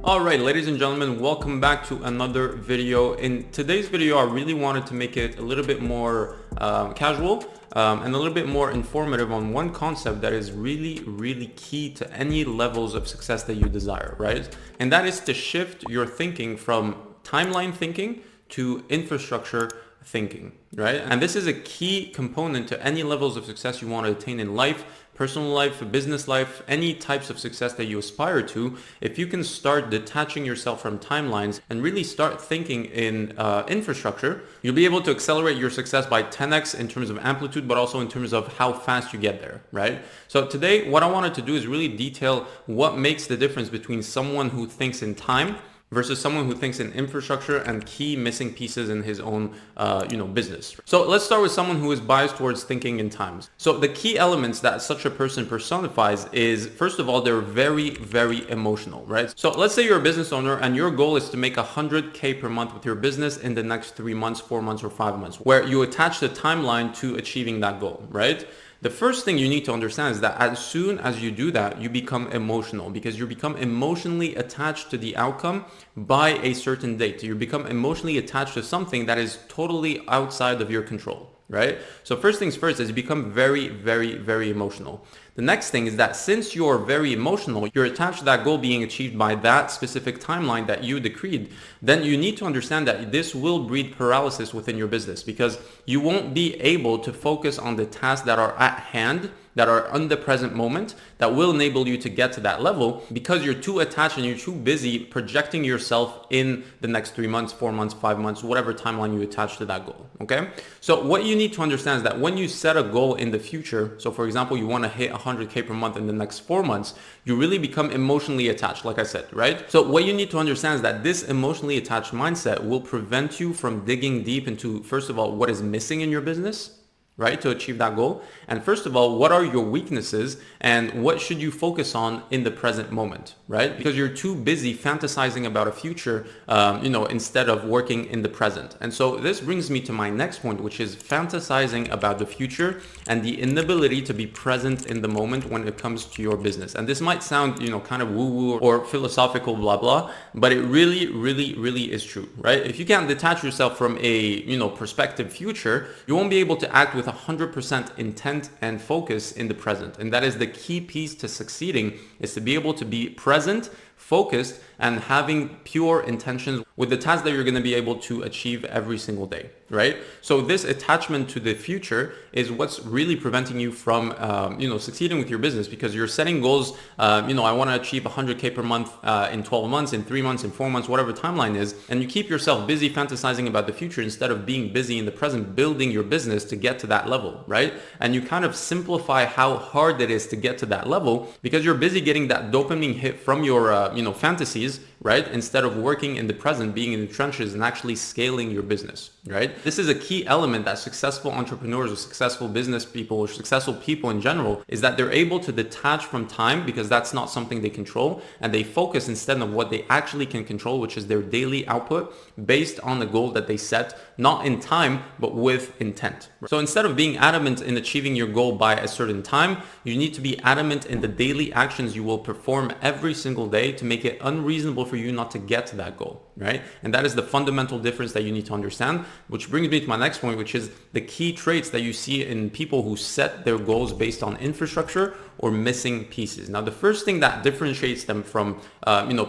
Alright, ladies and gentlemen, welcome back to another video. In today's video, I really wanted to make it a little bit more casual and a little bit more informative on one concept that is really key to any levels of success that you desire, right? And that is to shift your thinking from timeline thinking to infrastructure thinking, right? And this is a key component to any levels of success you want to attain in life, personal life, business life, any types of success that you aspire to. If you can start detaching yourself from timelines and really start thinking in infrastructure, you'll be able to accelerate your success by 10x in terms of amplitude, but also in terms of how fast you get there, right? So today, what I wanted to do is really detail what makes the difference between someone who thinks in time versus someone who thinks in infrastructure and key missing pieces in his own business. So let's start with someone who is biased towards thinking in times. So the key elements that such a person personifies is, first of all, they're very emotional, right? So let's say you're a business owner and your goal is to make 100K per month with your business in the next 3 months, 4 months, or 5 months, where you attach the timeline to achieving that goal, right? The first thing you need to understand is that as soon as you do that, you become emotional because you become emotionally attached to the outcome by a certain date. You become emotionally attached to something that is totally outside of your control, right? So first things first is you become very emotional. The next thing is that since you're very emotional, you're attached to that goal being achieved by that specific timeline that you decreed, then you need to understand that this will breed paralysis within your business because you won't be able to focus on the tasks that are at hand, that are on the present moment, that will enable you to get to that level because you're too attached and you're too busy projecting yourself in the next 3 months, 4 months, 5 months, whatever timeline you attach to that goal, okay? So what you need to understand is that when you set a goal in the future, so for example, you want to hit 100K per month in the next 4 months, you really become emotionally attached, like I said, right? So what you need to understand is that this emotionally attached mindset will prevent you from digging deep into, first of all, what is missing in your business, right, to achieve that goal. And first of all, what are your weaknesses and what should you focus on in the present moment, right? Because you're too busy fantasizing about a future, instead of working in the present. And so this brings me to my next point, which is fantasizing about the future and the inability to be present in the moment when it comes to your business. And this might sound, kind of woo-woo or philosophical, blah, blah, but it really is true, right? If you can't detach yourself from a, prospective future, you won't be able to act with 100% intent and focus in the present. And that is the key piece to succeeding, is to be able to be present, focused, and having pure intentions with the tasks that you're going to be able to achieve every single day, right? So this attachment to the future is what's really preventing you from, succeeding with your business because you're setting goals. I want to achieve 100K per month in 12 months, in 3 months, in 4 months, whatever timeline is. And you keep yourself busy fantasizing about the future instead of being busy in the present, building your business to get to that level, right? And you kind of simplify how hard it is to get to that level because you're busy getting that dopamine hit from your, fantasies, right? Instead of working in the present, being in the trenches and actually scaling your business, right? This is a key element that successful entrepreneurs or successful business people or successful people in general is that they're able to detach from time because that's not something they control, and they focus instead on what they actually can control, which is their daily output based on the goal that they set, not in time, but with intent. So instead of being adamant in achieving your goal by a certain time, you need to be adamant in the daily actions you will perform every single day to make it unreasonable for you not to get to that goal, right? And that is the fundamental difference that you need to understand, which brings me to my next point, which is the key traits that you see in people who set their goals based on infrastructure or missing pieces. Now, the first thing that differentiates them from,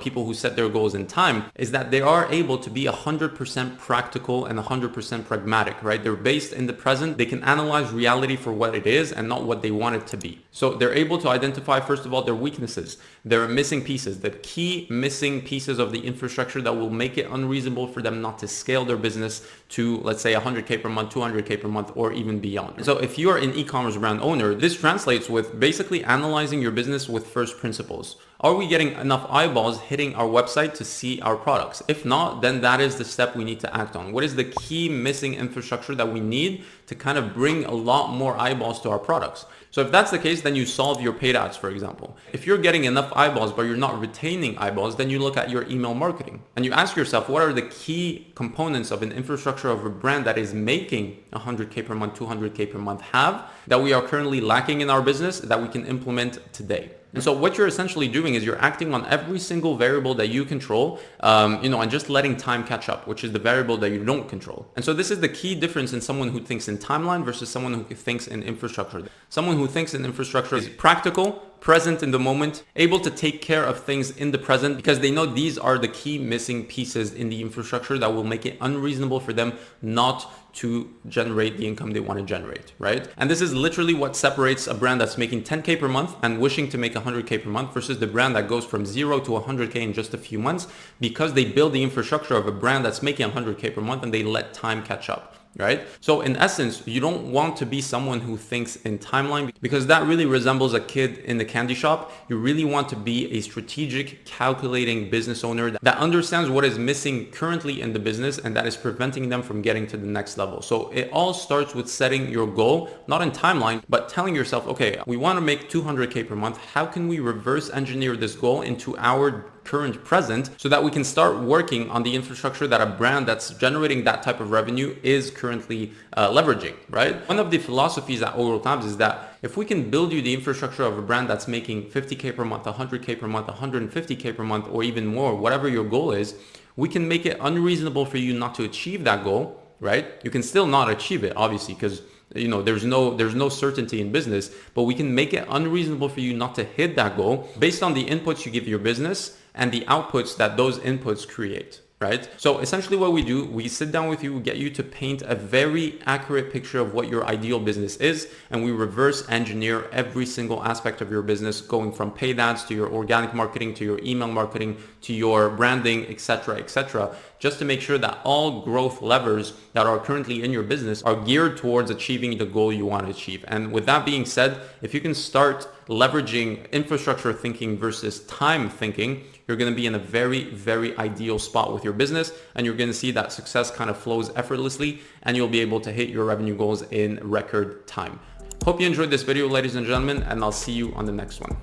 people who set their goals in time is that they are able to be 100% practical and 100% pragmatic, right? They're based in the present. They can analyze reality for what it is and not what they want it to be. So they're able to identify, first of all, their weaknesses, their missing pieces, the key missing pieces of the infrastructure that will make it unreasonable for them not to scale their business to, let's say, 100K per month, 200K per month, or even beyond. So if you're an e-commerce brand owner, this translates with basically analyzing your business with first principles. Are we getting enough eyeballs hitting our website to see our products? If not, then that is the step we need to act on. What is the key missing infrastructure that we need to kind of bring a lot more eyeballs to our products? So if that's the case, then you solve your paid ads, for example. If you're getting enough eyeballs, but you're not retaining eyeballs, then you look at your email marketing and you ask yourself, what are the key components of an infrastructure of a brand that is making 100K per month, 200K per month have that we are currently lacking in our business that we can implement today? And so what you're essentially doing is you're acting on every single variable that you control, and just letting time catch up, which is the variable that you don't control. And so this is the key difference in someone who thinks in timeline versus someone who thinks in infrastructure. Someone who thinks in infrastructure is practical, present in the moment, able to take care of things in the present because they know these are the key missing pieces in the infrastructure that will make it unreasonable for them not to generate the income they want to generate, right? And this is literally what separates a brand that's making 10K per month and wishing to make 100K per month versus the brand that goes from 0 to 100K in just a few months because they build the infrastructure of a brand that's making 100K per month and they let time catch up. Right? So in essence, you don't want to be someone who thinks in timeline because that really resembles a kid in the candy shop. You really want to be a strategic, calculating business owner that understands what is missing currently in the business and that is preventing them from getting to the next level. So it all starts with setting your goal, not in timeline, but telling yourself, okay, we want to make 200K per month. How can we reverse engineer this goal into our current present so that we can start working on the infrastructure that a brand that's generating that type of revenue is currently leveraging, right? One of the philosophies at Oral Tabs is that if we can build you the infrastructure of a brand that's making 50K per month, 100K per month, 150K per month, or even more, whatever your goal is, we can make it unreasonable for you not to achieve that goal, right? You can still not achieve it, obviously, because there's no certainty in business, but we can make it unreasonable for you not to hit that goal based on the inputs you give your business and the outputs that those inputs create, right? So essentially what we do, we sit down with you, we get you to paint a very accurate picture of what your ideal business is, and we reverse engineer every single aspect of your business, going from paid ads to your organic marketing, to your email marketing, to your branding, etc., just to make sure that all growth levers that are currently in your business are geared towards achieving the goal you want to achieve. And with that being said, if you can start leveraging infrastructure thinking versus time thinking, you're going to be in a very, very ideal spot with your business, and you're going to see that success kind of flows effortlessly, and you'll be able to hit your revenue goals in record time. Hope you enjoyed this video, ladies and gentlemen, and I'll see you on the next one.